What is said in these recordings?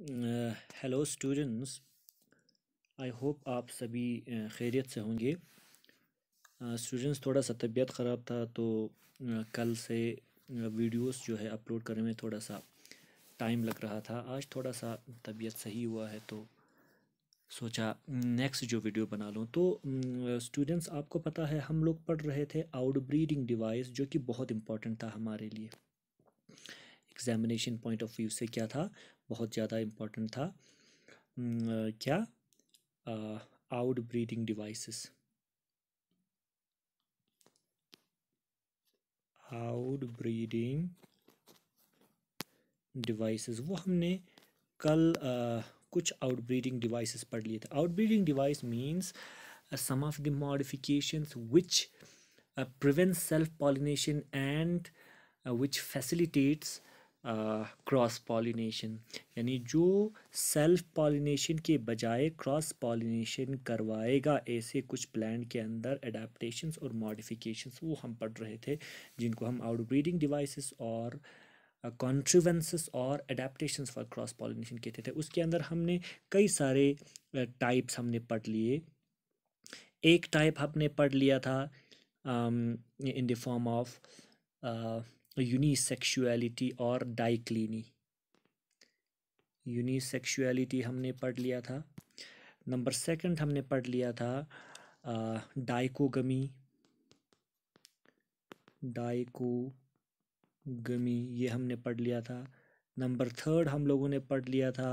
Hello students, I hope आप सभी खैरियत से होंगे। स्टूडेंट्स, थोड़ा सा तबीयत ख़राब था तो कल से वीडियोस जो है अपलोड करने में थोड़ा सा टाइम लग रहा था। आज थोड़ा सा तबीयत सही हुआ है तो सोचा नेक्स्ट जो वीडियो बना लूँ। तो स्टूडेंट्स, आपको पता है हम लोग पढ़ रहे थे आउटब्रीडिंग डिवाइस, जो कि बहुत इम्पोर्टेंट था हमारे लिए। एग्जामिनेशन पॉइंट ऑफ व्यू से क्या था, बहुत ज़्यादा इम्पोर्टेंट था। क्या आउटब्रीडिंग डिवाइसेस, आउटब्रीडिंग डिवाइसेस वो हमने कल कुछ आउटब्रीडिंग डिवाइसेस पढ़ लिए थे। Outbreeding device means some of the modifications which prevent self pollination and which facilitates cross pollination, यानी जो सेल्फ पॉलिनेशन के बजाय क्रॉस पॉलिनेशन करवाएगा, ऐसे कुछ प्लांट के अंदर एडाप्टेशंस और मॉडिफिकेशंस वो हम पढ़ रहे थे, जिनको हम आउटब्रीडिंग डिवाइसेस और कॉन्ट्रीवेंसेस और एडाप्टेशंस फॉर क्रॉस पॉलिनेशन कहते थे। उसके अंदर हमने कई सारे टाइप्स हमने पढ़ लिए। एक टाइप हमने पढ़ लिया था in the form of unisexuality और डाइक्लिनी। यूनिसेक्सुअलिटी हमने पढ़ लिया था। नंबर सेकंड हमने पढ़ लिया था डाइकोगमी। डाइकोगमी ये हमने पढ़ लिया था। नंबर थर्ड हम लोगों ने पढ़ लिया था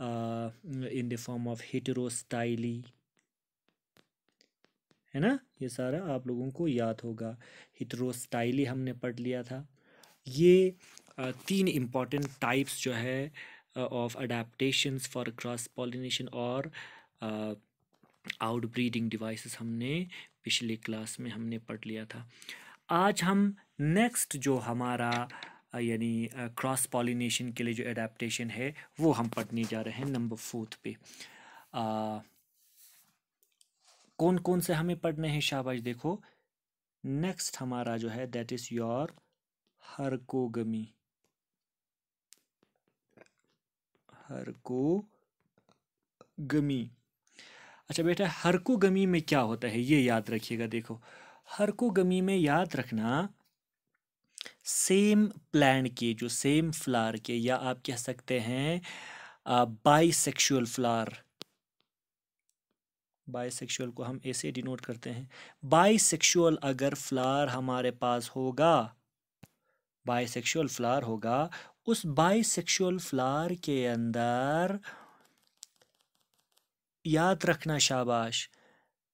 इन द फॉर्म ऑफ हेटेरोस्टाइली, है ना। ये सारा आप लोगों को याद होगा। हेटेरोस्टाइली हमने पढ़ लिया था। ये तीन इम्पॉर्टेंट टाइप्स जो है of adaptations for cross pollination और आउटब्रीडिंग डिवाइसेस हमने पिछले क्लास में हमने पढ़ लिया था। आज हम नेक्स्ट जो हमारा यानी क्रॉस पॉलिनेशन के लिए जो एडेप्टेशन है वो हम पढ़ने जा रहे हैं नंबर 4 पे। कौन कौन से हमें पढ़ने हैं, शाबाश। देखो, नेक्स्ट हमारा जो है दैट इज योर हरकोगमी। हरकोगमी। अच्छा बेटा, हरकोगमी में क्या होता है ये याद रखिएगा। देखो, हरकोगमी में याद रखना, सेम प्लांट के जो सेम फ्लावर के, या आप कह सकते हैं बाइसेक्सुअल फ्लावर। बाइसेक्सुअल को हम ऐसे डिनोट करते हैं। बाइसेक्सुअल अगर फ्लावर हमारे पास होगा, बाइसेक्सुअल फ्लावर होगा, उस बाइसेक्सुअल फ्लावर के अंदर याद रखना, शाबाश,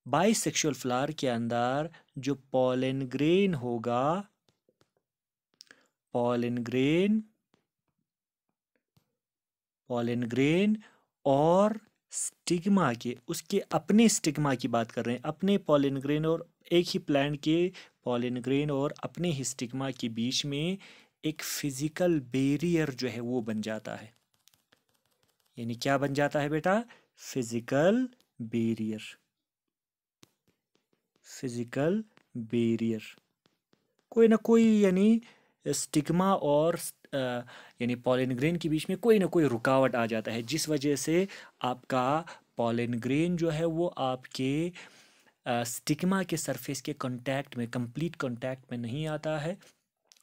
बाइसेक्सुअल फ्लावर के अंदर जो पॉलन ग्रेन होगा, पॉलन ग्रेन और स्टिग्मा के, उसके अपने स्टिग्मा की बात कर रहे हैं, अपने पॉलन ग्रेन और एक ही प्लांट के पॉलन ग्रेन और अपने ही स्टिग्मा के बीच में एक फिजिकल बैरियर जो है वो बन जाता है। यानी क्या बन जाता है बेटा? Physical barrier. फिजिकल बैरियर, कोई ना कोई, यानी स्टिग्मा और यानी पॉलन ग्रेन के बीच में कोई ना कोई रुकावट आ जाता है, जिस वजह से आपका पॉलन ग्रेन जो है वो आपके स्टिग्मा के सरफेस के कांटेक्ट में, कंप्लीट कांटेक्ट में नहीं आता है,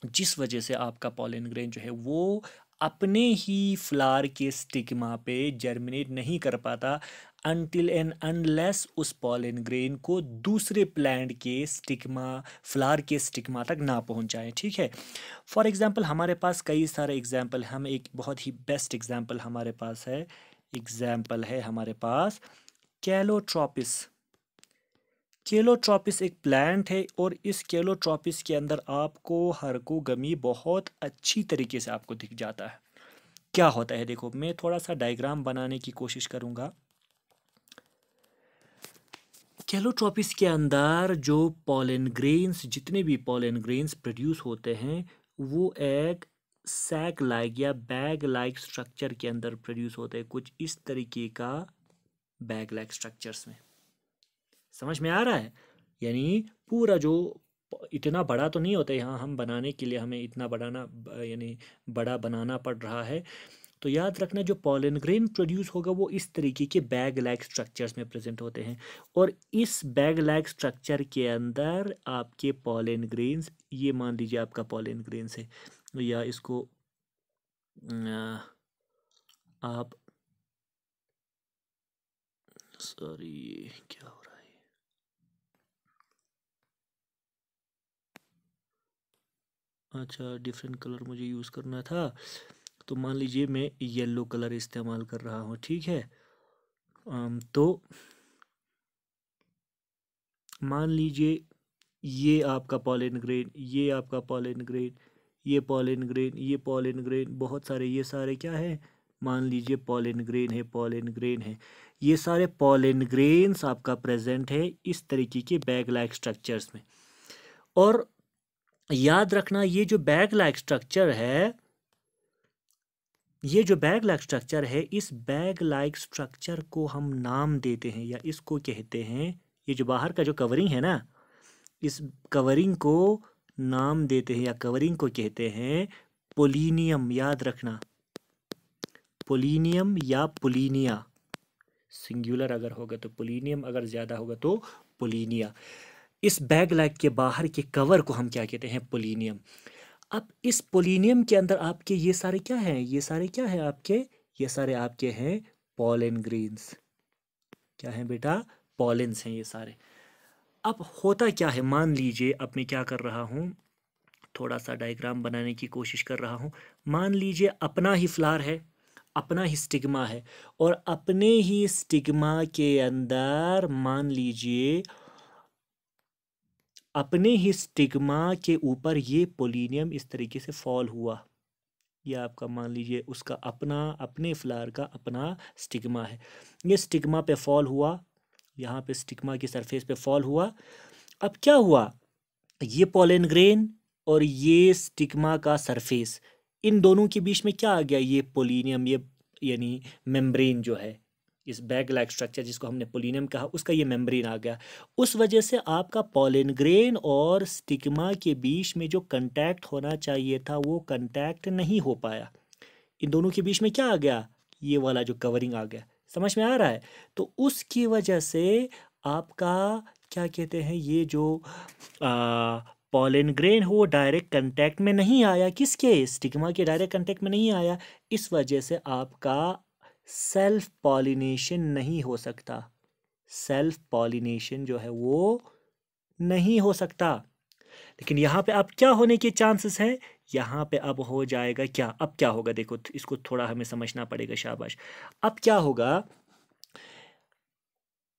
जिस वजह से आपका पॉलन ग्रेन जो है वो अपने ही फ्लावर के स्टिग्मा पे जर्मिनेट नहीं कर पाता अनटिल एंड अनलेस उस पॉलन ग्रेन को दूसरे प्लांट के स्टिग्मा, फ्लावर के स्टिग्मा तक ना पहुंच जाए। ठीक है। फॉर एग्जांपल हमारे पास कई सारे एग्जांपल, हम एक बहुत ही बेस्ट एग्जांपल हमारे पास है। एग्जांपल है हमारे पास कैलोट्रोपिस। केलोट्रोपिस एक प्लांट है और इस केलोट्रोपिस के अंदर आपको हरकोगमी बहुत अच्छी तरीके से आपको दिख जाता है। क्या होता है, देखो मैं थोड़ा सा डायग्राम बनाने की कोशिश करूंगा। केलोट्रोपिस के अंदर जो पॉलन ग्रेन्स, जितने भी पॉलन ग्रेन्स प्रोड्यूस होते हैं, वो एक सैक लाइक या बैग लाइक स्ट्रक्चर के अंदर प्रोड्यूस होते हैं, कुछ इस तरीके का बैग लाइक स्ट्रक्चर्स में। समझ में आ रहा है? यानी पूरा जो इतना बड़ा तो नहीं होता, यहाँ हम बनाने के लिए हमें इतना बढ़ाना, यानी बड़ा बनाना पड़ रहा है। तो याद रखना जो पॉलन ग्रेन प्रोड्यूस होगा वो इस तरीके के बैग लाइक स्ट्रक्चर्स में प्रेजेंट होते हैं, और इस बैग लाइक स्ट्रक्चर के अंदर आपके पॉलन ग्रेन्स, ये मान लीजिए आपका पॉलन ग्रेन्स है, या इसको आप सॉरी क्या हो रहा है, अच्छा डिफरेंट कलर मुझे यूज़ करना था, तो मान लीजिए मैं येलो कलर इस्तेमाल कर रहा हूँ, ठीक है। तो मान लीजिए ये आपका पॉलन ग्रेन, ये आपका पॉलन ग्रेन, ये पॉलन ग्रेन, ये पॉलन ग्रेन, बहुत सारे, ये सारे क्या है, मान लीजिए पॉलन ग्रेन है, पॉलन ग्रेन है, ये सारे पॉलन ग्रेन्स आपका प्रेजेंट है इस तरीके के बैग लाइक स्ट्रक्चर्स में। और याद रखना ये जो बैग लाइक स्ट्रक्चर है, ये जो बैग लाइक स्ट्रक्चर है, इस बैग लाइक स्ट्रक्चर को हम नाम देते हैं, या इसको कहते हैं, ये जो बाहर का जो कवरिंग है ना, इस कवरिंग को नाम देते हैं, या कवरिंग को कहते हैं पोलिनियम। याद रखना, पोलिनियम या पोलिनिया, सिंगुलर अगर होगा तो पोलिनियम, अगर ज़्यादा होगा तो पोलिनिया। इस बैग लाइक के बाहर के कवर को हम क्या कहते हैं, पोलिनियम। अब इस पोलिनियम के अंदर आपके ये सारे क्या हैं, ये सारे क्या हैं आपके, ये सारे आपके हैं पॉलन ग्रेन्स। क्या हैं बेटा, पॉलेंस हैं ये सारे। अब होता क्या है, मान लीजिए अब मैं क्या कर रहा हूँ, थोड़ा सा डायग्राम बनाने की कोशिश कर रहा हूँ। मान लीजिए अपना ही फ्लावर है, अपना ही स्टिग्मा है, और अपने ही स्टिग्मा के अंदर मान लीजिए अपने ही स्टिग्मा के ऊपर ये पोलिनियम इस तरीके से फॉल हुआ। ये आपका मान लीजिए उसका अपना, अपने फ्लावर का अपना स्टिग्मा है, ये स्टिग्मा पे फॉल हुआ, यहाँ पे स्टिग्मा की सरफेस पे फॉल हुआ। अब क्या हुआ, ये पॉलन ग्रेन और ये स्टिग्मा का सरफेस, इन दोनों के बीच में क्या आ गया, ये पोलिनियम, ये यानी मेम्ब्रेन जो है, इस बैग लाइक स्ट्रक्चर जिसको हमने पोलिनियम कहा, उसका ये मेम्ब्रेन आ गया। उस वजह से आपका पॉलन ग्रेन और स्टिग्मा के बीच में जो कंटैक्ट होना चाहिए था वो कंटैक्ट नहीं हो पाया। इन दोनों के बीच में क्या आ गया, ये वाला जो कवरिंग आ गया। समझ में आ रहा है? तो उसकी वजह से आपका क्या कहते हैं, ये जो पॉलन ग्रेन हो वो डायरेक्ट कांटेक्ट में नहीं आया, किसके, स्टिग्मा के डायरेक्ट कांटेक्ट में नहीं आया। इस वजह से आपका सेल्फ पॉलिनेशन नहीं हो सकता, सेल्फ पॉलिनेशन जो है वो नहीं हो सकता। लेकिन यहाँ पे अब क्या होने के चांसेस हैं, यहाँ पे अब हो जाएगा क्या, अब क्या होगा, देखो इसको थोड़ा हमें समझना पड़ेगा, शाबाश। अब क्या होगा,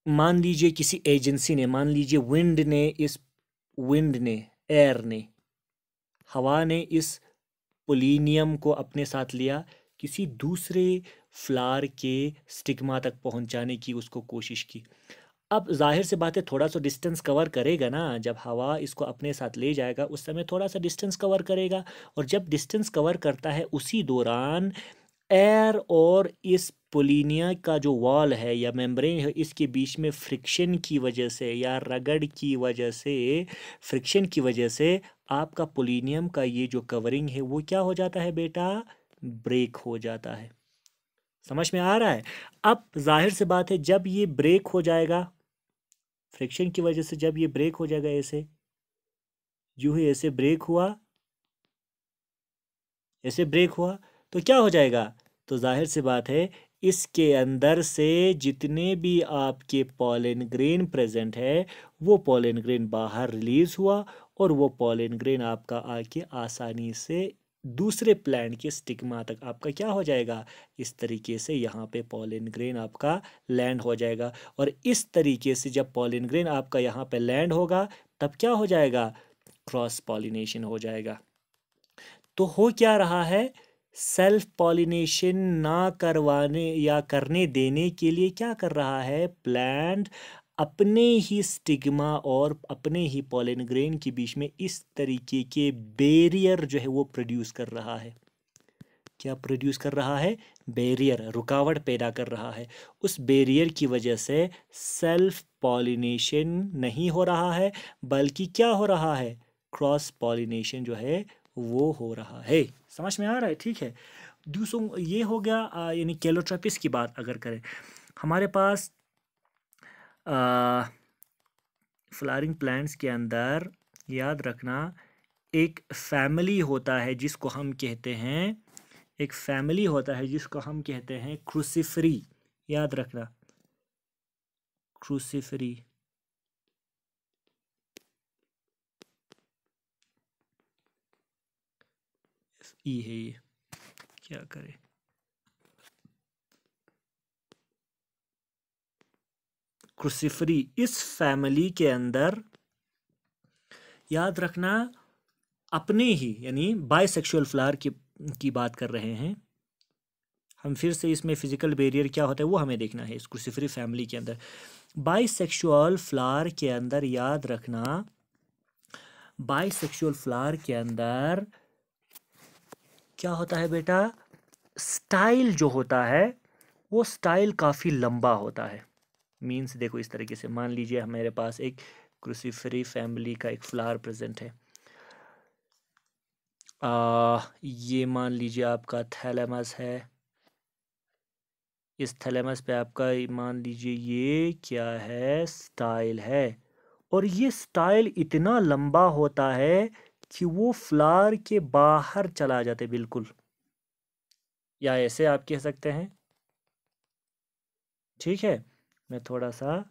मान लीजिए किसी एजेंसी ने, मान लीजिए विंड ने, एयर ने, हवा ने इस पोलिनियम को अपने साथ लिया, किसी दूसरे फ्लावर के स्टिग्मा तक पहुंचाने की उसको कोशिश की। अब जाहिर सी बात है थोड़ा सा डिस्टेंस कवर करेगा ना, जब हवा इसको अपने साथ ले जाएगा उस समय थोड़ा सा डिस्टेंस कवर करेगा, और जब डिस्टेंस कवर करता है उसी दौरान एयर और इस पोलिनिया का जो वॉल है या मेम्ब्रेन है, इसके बीच में फ्रिक्शन की वजह से या रगड़ की वजह से, फ्रिक्शन की वजह से आपका पोलिनियम का ये जो कवरिंग है वो क्या हो जाता है बेटा, ब्रेक हो जाता है। समझ में आ रहा है? अब जाहिर सी बात है जब ये ब्रेक हो जाएगा, फ्रिक्शन की वजह से जब ये ब्रेक हो जाएगा, ऐसे यूं ही ऐसे ब्रेक हुआ, ऐसे ब्रेक हुआ, तो क्या हो जाएगा, तो जाहिर सी बात है इसके अंदर से जितने भी आपके पॉलन ग्रेन प्रेजेंट है वो पॉलन ग्रेन बाहर रिलीज हुआ, और वो पॉलन ग्रेन आपका आके आसानी से दूसरे प्लांट के स्टिग्मा तक आपका क्या हो जाएगा, इस तरीके से यहाँ पे पॉलन ग्रेन आपका लैंड हो जाएगा। और इस तरीके से जब पॉलन ग्रेन आपका यहाँ पे लैंड होगा तब क्या हो जाएगा, क्रॉस पॉलिनेशन हो जाएगा। तो हो क्या रहा है, सेल्फ पॉलिनेशन ना करवाने या करने देने के लिए क्या कर रहा है, प्लांट अपने ही स्टिग्मा और अपने ही पॉलन ग्रेन के बीच में इस तरीके के बैरियर जो है वो प्रोड्यूस कर रहा है। क्या प्रोड्यूस कर रहा है, बैरियर, रुकावट पैदा कर रहा है। उस बैरियर की वजह से सेल्फ पॉलिनेशन नहीं हो रहा है, बल्कि क्या हो रहा है, क्रॉस पॉलिनेशन जो है वो हो रहा है। समझ में आ रहा है? ठीक है। दूसरों ये हो गया यानी कैलोट्रोपिस की बात अगर करें, हमारे पास फ्लावरिंग प्लांट्स के अंदर याद रखना एक फैमिली होता है जिसको हम कहते हैं, एक फैमिली होता है जिसको हम कहते हैं क्रूसिफरी। याद रखना, क्रूसिफरी। ई है ये, क्या करें, क्रूसिफरी। इस फैमिली के अंदर याद रखना अपने ही यानी बाइसेक्सुअल फ्लावर की बात कर रहे हैं हम। फिर से इसमें फिजिकल बैरियर क्या होता है वो हमें देखना है इस क्रूसिफरी फैमिली के अंदर। बाइसेक्सुअल फ्लावर के अंदर याद रखना, बाइसेक्सुअल फ्लावर के अंदर क्या होता है बेटा, स्टाइल जो होता है वो स्टाइल काफ़ी लंबा होता है। मीन्स देखो इस तरीके से, मान लीजिए हमारे पास एक क्रूसिफरी फैमिली का एक फ्लावर प्रेजेंट है। ये मान लीजिए आपका थैलेमस है, इस थैलेमस पे आपका मान लीजिए ये क्या है, स्टाइल है। और ये स्टाइल इतना लंबा होता है कि वो फ्लावर के बाहर चला जाते बिल्कुल, या ऐसे आप कह सकते हैं। ठीक है, मैं थोड़ा सा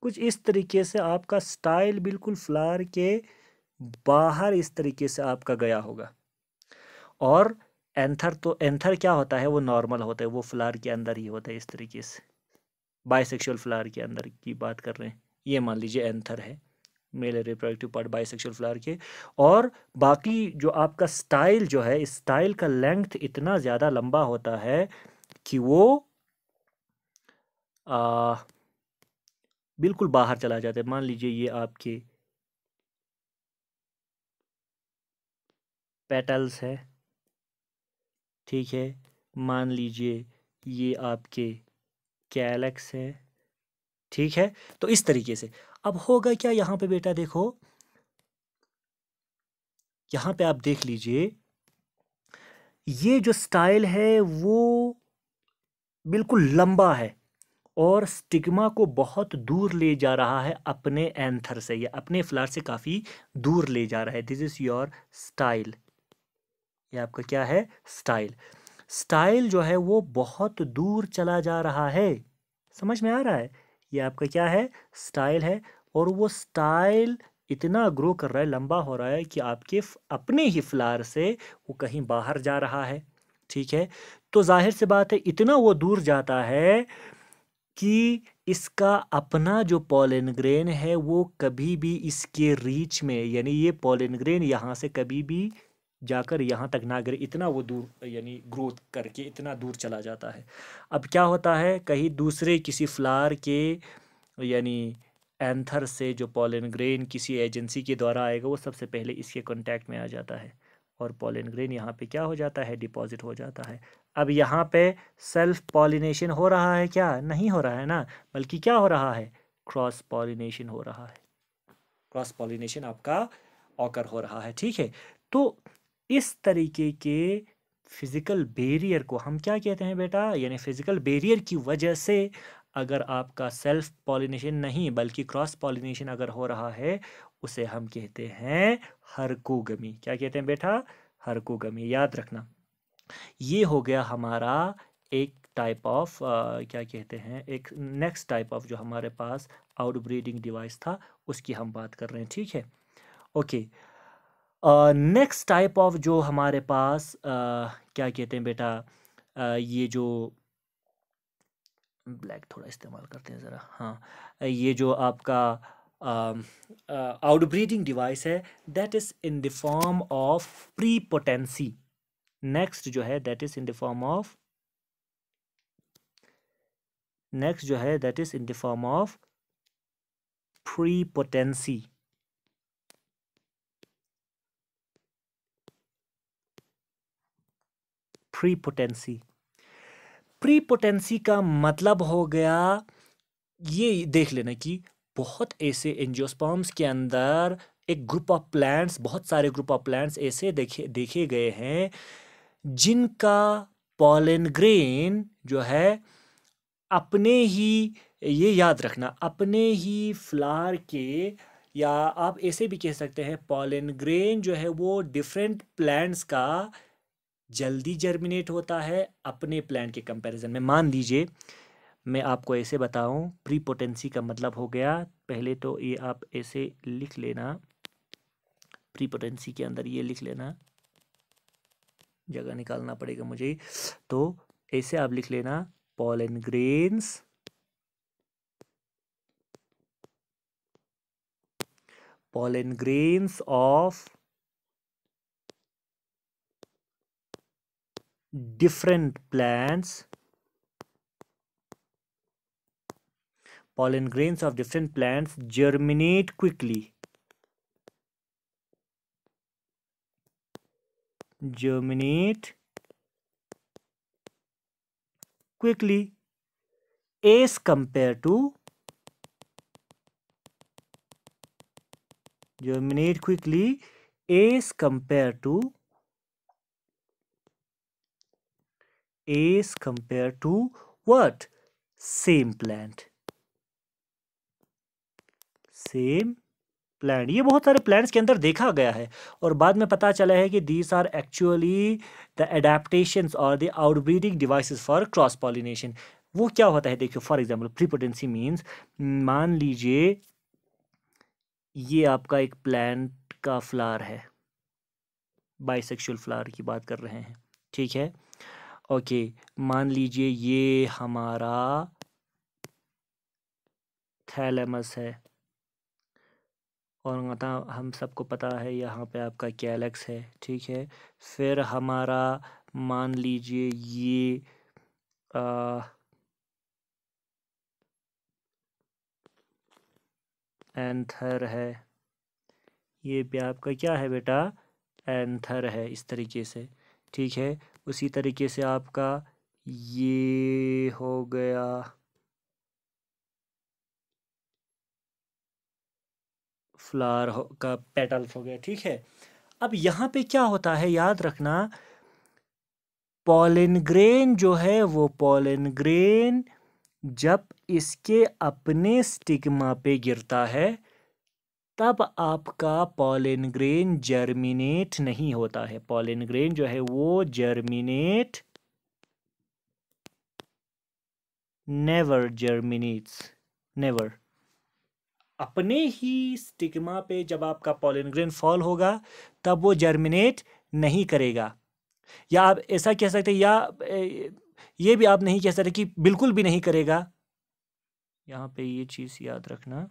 कुछ इस तरीके से आपका स्टाइल बिल्कुल फ्लावर के बाहर इस तरीके से आपका गया होगा। और एंथर, तो एंथर क्या होता है, वो नॉर्मल होता है, वो फ्लावर के अंदर ही होता है इस तरीके से। बाइसेक्सुअल फ्लावर के अंदर की बात कर रहे हैं, ये मान लीजिए एंथर है, male reproductive part bisexual flower के। और बाकी जो आपका स्टाइल जो है, इस स्टाइल का लेंथ इतना ज़्यादा लंबा होता है कि वो बिल्कुल बाहर चला जाता है। मान लीजिए ये आपके पेटल्स है, ठीक है, मान लीजिए ये आपके कैलक्स है, ठीक है। तो इस तरीके से अब होगा क्या यहाँ पे बेटा, देखो यहाँ पे आप देख लीजिए, ये जो स्टाइल है वो बिल्कुल लंबा है और स्टिग्मा को बहुत दूर ले जा रहा है अपने एंथर से, या अपने फ्लावर से काफ़ी दूर ले जा रहा है। दिस इज़ योर स्टाइल, ये आपका क्या है, स्टाइल। स्टाइल जो है वो बहुत दूर चला जा रहा है, समझ में आ रहा है, ये आपका क्या है, स्टाइल है। और वो स्टाइल इतना ग्रो कर रहा है, लंबा हो रहा है कि आपके अपने ही फ्लावर से वो कहीं बाहर जा रहा है, ठीक है। तो जाहिर सी बात है इतना वो दूर जाता है कि इसका अपना जो पॉलन ग्रेन है वो कभी भी इसके रीच में, यानी ये पॉलन ग्रेन यहाँ से कभी भी जाकर यहाँ तक ना गिरे, इतना वो दूर यानी ग्रोथ करके इतना दूर चला जाता है। अब क्या होता है, कहीं दूसरे किसी फ्लावर के यानी एंथर से जो पॉलन ग्रेन किसी एजेंसी के द्वारा आएगा वो सबसे पहले इसके कांटेक्ट में आ जाता है और पॉलन ग्रेन यहाँ पे क्या हो जाता है, डिपॉजिट हो जाता है। अब यहाँ पे सेल्फ पॉलिनेशन हो रहा है क्या, नहीं हो रहा है ना, बल्कि क्या हो रहा है, क्रॉस पॉलिनेशन हो रहा है। क्रॉस पॉलिनेशन आपका ऑकर हो रहा है, ठीक है। तो इस तरीके के फिजिकल बैरियर को हम क्या कहते हैं बेटा, यानी फिजिकल बैरियर की वजह से अगर आपका सेल्फ पॉलिनेशन नहीं बल्कि क्रॉस पॉलिनेशन अगर हो रहा है उसे हम कहते हैं हरकोगमी। क्या कहते हैं बेटा, हरकोगमी। याद रखना, ये हो गया हमारा एक टाइप ऑफ क्या कहते हैं, एक नेक्स्ट टाइप ऑफ जो हमारे पास आउटब्रीडिंग डिवाइस था उसकी हम बात कर रहे हैं, ठीक है। ओके, नेक्स्ट टाइप ऑफ जो हमारे पास क्या कहते हैं बेटा, ये जो ब्लैक थोड़ा इस्तेमाल करते हैं ज़रा, हाँ, ये जो आपका आउटब्रीडिंग डिवाइस है that is in the form of prepotency. Next जो है that is in the form of, next जो है that is in the form of prepotency. Prepotency, prepotency का मतलब हो गया, ये देख लेना कि बहुत ऐसे एंजियोस्पर्म्स के अंदर एक ग्रुप ऑफ प्लांट्स, बहुत सारे ग्रुप ऑफ प्लांट्स ऐसे देखे गए हैं जिनका पॉलन ग्रेन जो है अपने ही, ये याद रखना, अपने ही फ्लावर के, या आप ऐसे भी कह सकते हैं पॉलन ग्रेन जो है वो डिफरेंट प्लांट्स का जल्दी जर्मिनेट होता है अपने प्लांट के कंपैरिजन में। मान लीजिए मैं आपको ऐसे बताऊं, प्रीपोटेंसी का मतलब हो गया, पहले तो ये आप ऐसे लिख लेना, प्रीपोटेंसी के अंदर ये लिख लेना, जगह निकालना पड़ेगा मुझे, तो ऐसे आप लिख लेना pollen grains of different plants, pollen grains of different plants germinate quickly, as compared to germinate quickly as compared to what? Same plant. ये बहुत सारे प्लांट्स के अंदर देखा गया है और बाद में पता चला है कि these are actually the adaptations और the outbreeding devices for cross pollination. वो क्या होता है, देखिए फॉर एग्जांपल प्रीपोटेंसी मींस, मान लीजिए ये आपका एक प्लांट का फ्लावर है, बाइसेक्सुअल फ्लावर की बात कर रहे हैं, ठीक है, ओके। मान लीजिए ये हमारा थैलेमस है और हम सबको पता है यहाँ पे आपका कैलक्स है, ठीक है। फिर हमारा मान लीजिए ये एंथर है, ये भी आपका क्या है बेटा, एंथर है, इस तरीके से, ठीक है। उसी तरीके से आपका ये हो गया फ्लावर का पेटल्स हो गया, ठीक है। अब यहाँ पे क्या होता है, याद रखना, पॉलन ग्रेन जो है वो पॉलन ग्रेन जब इसके अपने स्टिग्मा पे गिरता है तब आपका पॉलन ग्रेन जर्मिनेट नहीं होता है। पॉलन ग्रेन जो है वो जर्मिनेट नेवर जर्मिनेट्स, नेवर। अपने ही स्टिग्मा पे जब आपका पॉलन ग्रेन फॉल होगा तब वो जर्मिनेट नहीं करेगा, या आप ऐसा कह सकते हैं, या ये भी आप नहीं कह सकते कि बिल्कुल भी नहीं करेगा। यहाँ पे ये चीज़ याद रखना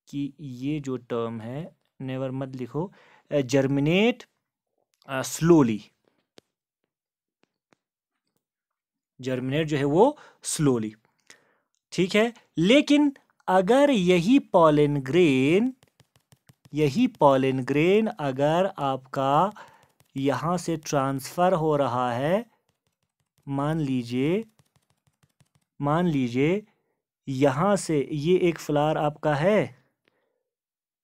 कि ये जो टर्म है नेवर मत लिखो, जर्मिनेट स्लोली, जर्मिनेट जो है वो स्लोली, ठीक है। लेकिन अगर यही पॉलन ग्रेन अगर आपका यहाँ से ट्रांसफ़र हो रहा है, मान लीजिए यहाँ से ये एक फ्लावर आपका है,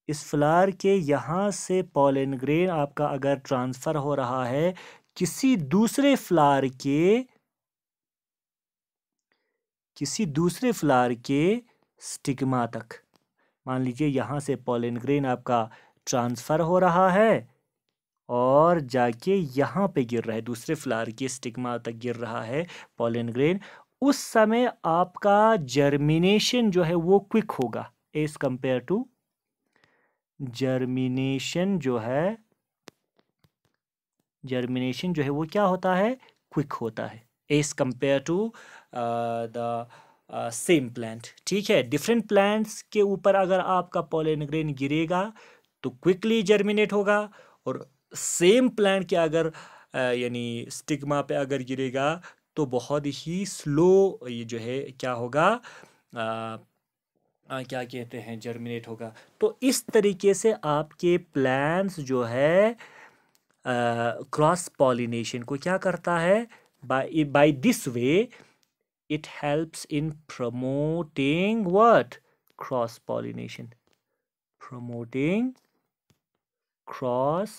इस फ्लावर के यहाँ से पॉलन ग्रेन आपका अगर ट्रांसफ़र हो रहा है किसी दूसरे फ्लावर के स्टिग्मा तक, मान लीजिए यहाँ से पॉलन ग्रेन आपका ट्रांसफ़र हो रहा है और जाके यहाँ पे गिर रहा है, दूसरे फ्लावर के स्टिग्मा तक गिर रहा है पॉलन ग्रेन, उस समय आपका जर्मिनेशन जो है वो क्विक होगा एज कंपेयर टू, जर्मिनेशन जो है वो क्या होता है, क्विक होता है as compare to the same plant, ठीक है। डिफरेंट प्लांट्स के ऊपर अगर आपका पॉलन ग्रेन गिरेगा तो क्विकली जर्मिनेट होगा, और सेम प्लांट के अगर यानी स्टिग्मा पे अगर गिरेगा तो बहुत ही स्लो ये जो है क्या होगा, क्या कहते हैं, जर्मिनेट होगा। तो इस तरीके से आपके प्लांट्स जो है क्रॉस पॉलिनेशन को क्या करता है, by this way it helps in promoting what, cross pollination, promoting cross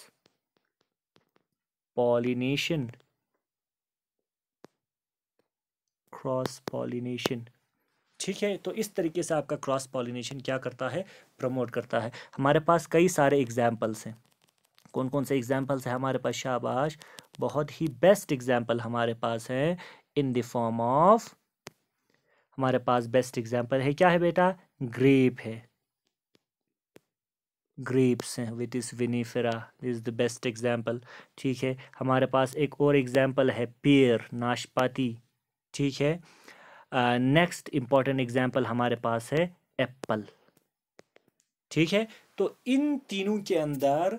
pollination, ठीक है। तो इस तरीके से आपका क्रॉस पॉलिनेशन क्या करता है, प्रमोट करता है। हमारे पास कई सारे एग्जाम्पल्स हैं। कौन कौन से एग्जाम्पल्स हैं हमारे पास? शाबाश, बहुत ही बेस्ट एग्जाम्पल हमारे पास है इन द फॉर्म ऑफ, हमारे पास बेस्ट एग्जाम्पल है, क्या है बेटा? ग्रेप है, ग्रेप्स हैं, which is vinifera, is the best example, ठीक है। हमारे पास एक और एग्जाम्पल है पेयर, नाशपाती, ठीक है। नेक्स्ट इंपॉर्टेंट एग्जाम्पल हमारे पास है एप्पल, ठीक है। तो इन तीनों के अंदर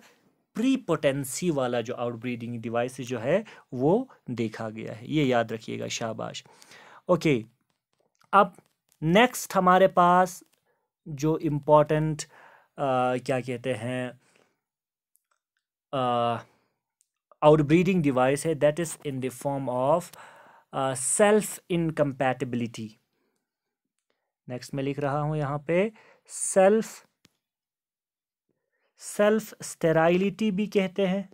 प्री पोटेंसी वाला जो आउटब्रीडिंग डिवाइस जो है वो देखा गया है, ये याद रखिएगा, शाबाश। ओके, अब नेक्स्ट हमारे पास जो इम्पोर्टेंट क्या कहते हैं आउटब्रीडिंग डिवाइस है, that is in the form of self incompatibility. Next मैं लिख रहा हूं यहाँ पे सेल्फ स्टेराइलिटी भी कहते हैं,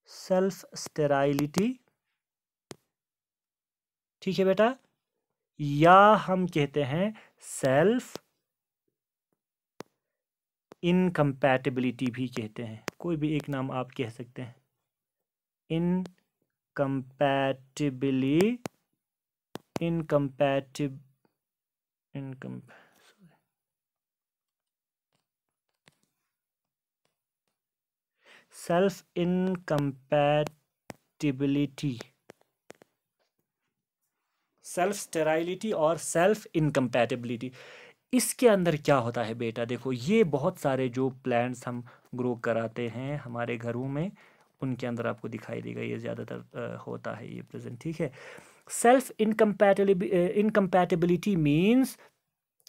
सेल्फ स्टेराइलिटी, ठीक है बेटा, या हम कहते हैं सेल्फ इनकम्पैटिबिलिटी भी कहते हैं, कोई भी एक नाम आप कह सकते हैं। सेल्फ इनकम्पैटिबिलिटी, सेल्फ स्टेराइलिटी और सेल्फ इनकम्पैटिबिलिटी, इसके अंदर क्या होता है बेटा? देखो, ये बहुत सारे जो प्लांट्स हम ग्रो कराते हैं हमारे घरों में, उनके अंदर आपको दिखाई देगा, ये ज़्यादातर होता है ये प्रेजेंट, ठीक है। सेल्फ इनकम्पैटिबिलिटी मीन्स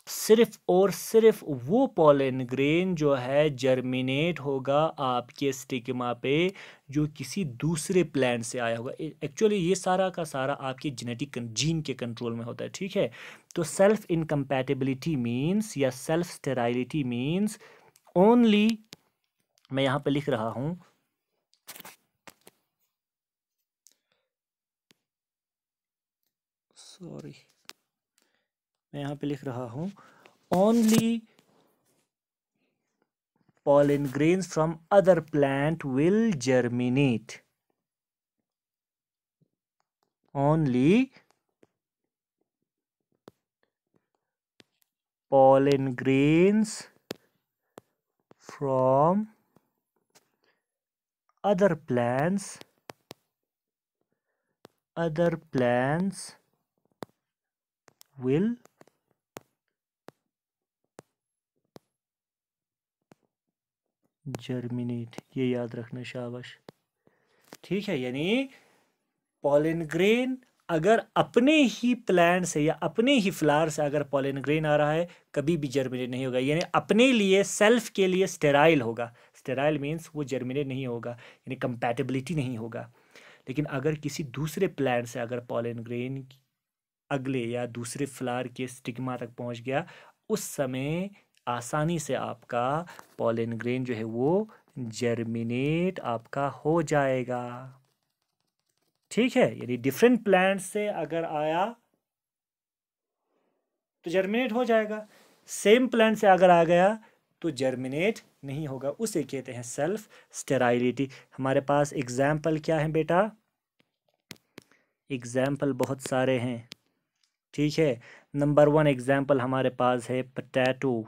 सिर्फ और सिर्फ वो पॉलन ग्रेन जो है जर्मिनेट होगा आपके स्टिग्मा पे जो किसी दूसरे प्लांट से आया होगा। एक्चुअली ये सारा का सारा आपके जेनेटिक जीन के कंट्रोल में होता है, ठीक है। तो सेल्फ इनकम्पैटिबिलिटी मीन्स या सेल्फ स्टेराइलिटी मीन्स ओनली, मैं यहाँ पे लिख रहा हूँ, सॉरी, मैं यहाँ पे लिख रहा हूँ only pollen grains from other plant will germinate. Only pollen grains from other plants will germinate, ये याद रखना, शाबाश, ठीक है। यानी पॉलन ग्रेन अगर अपने ही प्लांट से या अपने ही फ्लावर से अगर पॉलन ग्रेन आ रहा है, कभी भी जर्मिनेट नहीं होगा, यानी अपने लिए, सेल्फ के लिए स्टेराइल होगा। स्टेराइल मीन्स वो जर्मिनेट नहीं होगा, यानी कंपैटिबिलिटी नहीं होगा। लेकिन अगर किसी दूसरे प्लांट से अगर पॉलन ग्रेन अगले या दूसरे फ्लावर के स्टिग्मा तक पहुंच गया, उस समय आसानी से आपका पॉलन ग्रेन जो है वो जर्मिनेट आपका हो जाएगा, ठीक है। यानी डिफरेंट प्लांट से अगर आया तो जर्मिनेट हो जाएगा, सेम प्लांट से अगर आ गया तो जर्मिनेट नहीं होगा, उसे कहते हैं सेल्फ स्टेराइलिटी। हमारे पास एग्जाम्पल क्या है बेटा? एग्जाम्पल बहुत सारे हैं, ठीक है। नंबर 1 एग्जाम्पल हमारे पास है पोटैटो,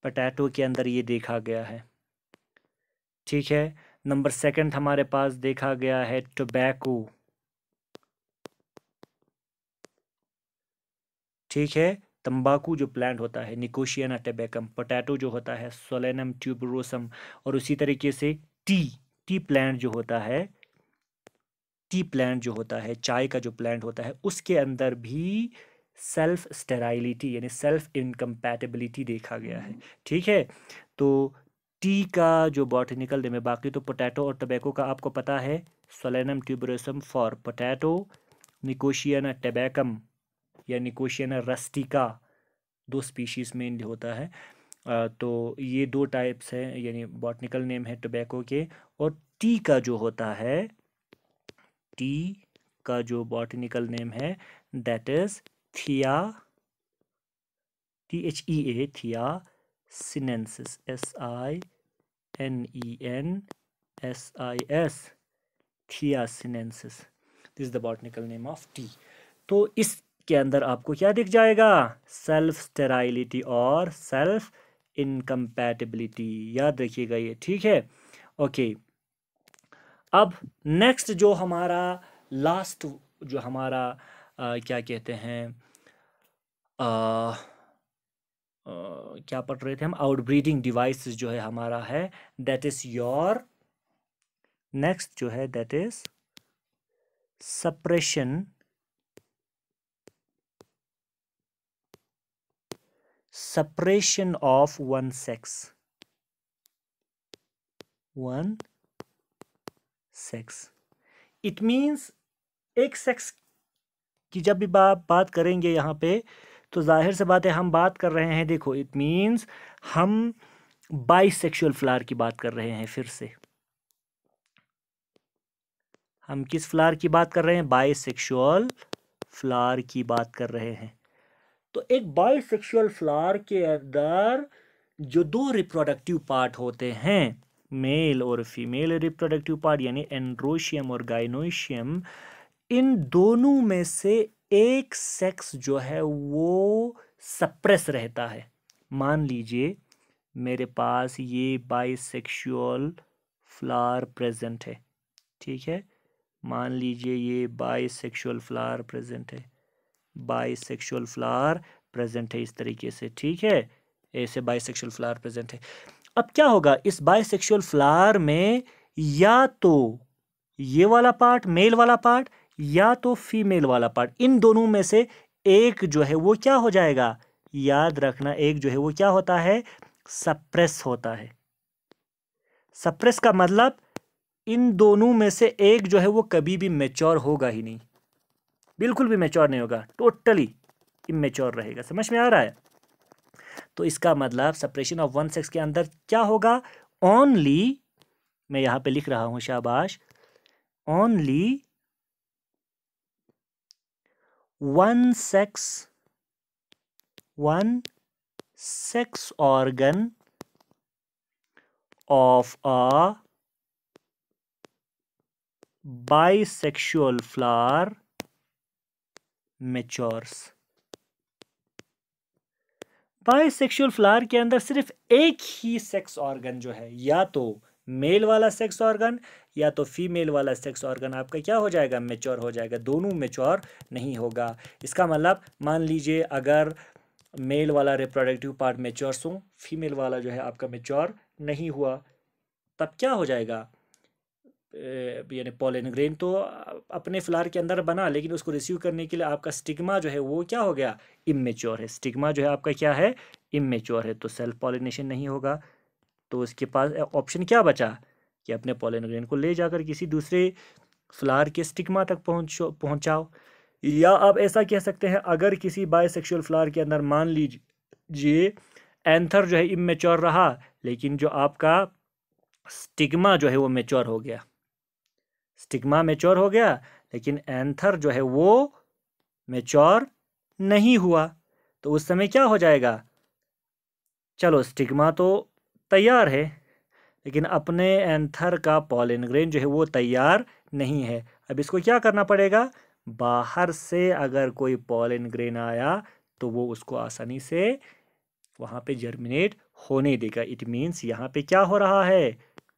पोटैटो के अंदर ये देखा गया है, ठीक है। नंबर 2 हमारे पास देखा गया है टोबैको, ठीक है। तंबाकू जो प्लांट होता है निकोशिया टेबेकम, पोटैटो जो होता है सोलेनम ट्यूबरोसम, और उसी तरीके से टी प्लांट जो होता है, टी प्लांट जो होता है, चाय का जो प्लांट होता है, उसके अंदर भी सेल्फ स्टेराइलिटी यानी सेल्फ इनकम्पैटिबिलिटी देखा गया है, ठीक है। तो टी का जो बॉटनिकल नेम है, बाकी तो पोटैटो और टोबैको का आपको पता है, Solanum tuberosum for potato, Nicotiana tabacum या निकोशिया रस्टिका 2 स्पीशीज मेनली होता है। तो ये 2 टाइप्स हैं, यानी बॉटनिकल नेम है टोबैको के। और टी का जो होता है, टी का जो बॉटनिकल नेम है दैट इज थिया, THEA, थिया सिनेंसिस, SINENSIS, थिया sinensis. This is the botanical name of T. तो इसके अंदर आपको क्या दिख जाएगा? सेल्फ स्टेराइलिटी और सेल्फ इनकम्पैटिबिलिटी, याद रखिएगा ये, ठीक है। ओके, अब नेक्स्ट जो हमारा लास्ट, जो हमारा क्या कहते हैं, क्या पढ़ रहे थे हम, आउटब्रीडिंग डिवाइसेस जो है हमारा है, दैट इज योर नेक्स्ट जो है that is suppression of one sex, it means एक सेक्स की जब भी बात करेंगे यहाँ पे, तो जाहिर से बात है हम बात कर रहे हैं, देखो इट मीन्स हम बाइसेक्सुअल फ्लावर की बात कर रहे हैं। फिर से हम किस फ्लावर की बात कर रहे हैं? बाइसेक्सुअल फ्लावर की बात कर रहे हैं। तो एक बाइसेक्सुअल फ्लावर के अंदर जो 2 रिप्रोडक्टिव पार्ट होते हैं, मेल और फीमेल रिप्रोडक्टिव पार्ट, यानी एंड्रोशियम और गाइनोशियम, इन दोनों में से एक सेक्स जो है वो सप्रेस रहता है। मान लीजिए मेरे पास ये बाइसेक्सुअल फ्लावर प्रेजेंट है, ठीक है। मान लीजिए ये बाइसेक्सुअल फ्लावर प्रेजेंट है, बाइसेक्सुअल फ्लावर प्रेजेंट है इस तरीके से, ठीक है। ऐसे बाइसेक्सुअल फ्लावर प्रेजेंट है। अब क्या होगा इस बाइसेक्सुअल फ्लावर में, या तो ये वाला पार्ट मेल वाला पार्ट या तो फीमेल वाला पार्ट, इन दोनों में से एक जो है वो क्या हो जाएगा? याद रखना, एक जो है वो क्या होता है? सप्रेस होता है। सप्रेस का मतलब इन दोनों में से एक जो है वो कभी भी मैच्योर होगा ही नहीं, बिल्कुल भी मैच्योर नहीं होगा, टोटली इमेच्योर रहेगा। समझ में आ रहा है? तो इसका मतलब सेपरेशन ऑफ वन सेक्स के अंदर क्या होगा? ओनली, मैं यहां पे लिख रहा हूं, शाबाश, only one sex organ of a bisexual flower matures। Bisexual flower के अंदर सिर्फ एक ही सेक्स ऑर्गन जो है, या तो मेल वाला सेक्स ऑर्गन या तो फीमेल वाला सेक्स ऑर्गन आपका क्या हो जाएगा? मैच्योर हो जाएगा, दोनों मैच्योर नहीं होगा। इसका मतलब मान लीजिए अगर मेल वाला रिप्रोडक्टिव पार्ट मैच्योर हो, फीमेल वाला जो है आपका मैच्योर नहीं हुआ, तब क्या हो जाएगा? यानी पॉलन ग्रेन तो अपने फ्लावर के अंदर बना, लेकिन उसको रिसीव करने के लिए आपका स्टिग्मा जो है वो क्या हो गया? इमेच्योर है। स्टिग्मा जो है आपका क्या है? इमेच्योर है, तो सेल्फ पॉलिनेशन नहीं होगा। तो उसके पास ऑप्शन क्या बचा कि अपने पॉलन ग्रेन को ले जाकर किसी दूसरे फ्लावर के स्टिग्मा तक पहुंचाओ। या आप ऐसा कह सकते हैं, अगर किसी बायसेक्सुअल फ्लावर के अंदर मान लीजिए एंथर जो है इमेच्योर रहा, लेकिन जो आपका स्टिग्मा जो है वो मैच्योर हो गया, स्टिग्मा मैच्योर हो गया लेकिन एंथर जो है वो मैच्योर नहीं हुआ, तो उस समय क्या हो जाएगा? चलो स्टिग्मा तो तैयार है, लेकिन अपने एंथर का पॉलन ग्रेन जो है वो तैयार नहीं है। अब इसको क्या करना पड़ेगा? बाहर से अगर कोई पॉलन ग्रेन आया तो वो उसको आसानी से वहाँ पे जर्मिनेट होने देगा। इट मीन्स यहाँ पे क्या हो रहा है?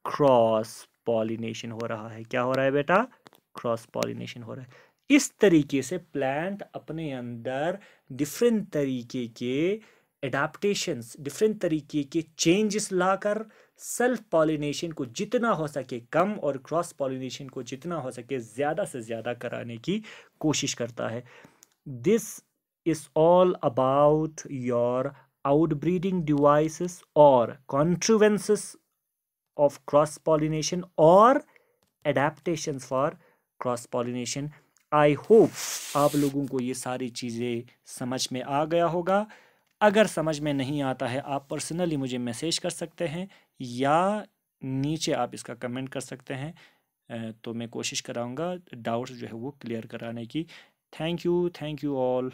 क्रॉस पॉलिनेशन हो रहा है। क्या हो रहा है बेटा? क्रॉस पॉलिनेशन हो रहा है। इस तरीके से प्लांट अपने अंदर डिफरेंट तरीके के एडाप्टेशंस, डिफरेंट तरीके के चेंजेस लाकर सेल्फ पॉलिनेशन को जितना हो सके कम और क्रॉस पॉलिनेशन को जितना हो सके ज़्यादा से ज़्यादा कराने की कोशिश करता है। This is all about your outbreeding devices or contrivances of cross pollination or adaptations for cross pollination। I hope आप लोगों को ये सारी चीज़ें समझ में आ गया होगा। अगर समझ में नहीं आता है आप पर्सनली मुझे मैसेज कर सकते हैं या नीचे आप इसका कमेंट कर सकते हैं। तो मैं कोशिश कराऊंगा डाउट्स जो है वो क्लियर कराने की। Thank you all.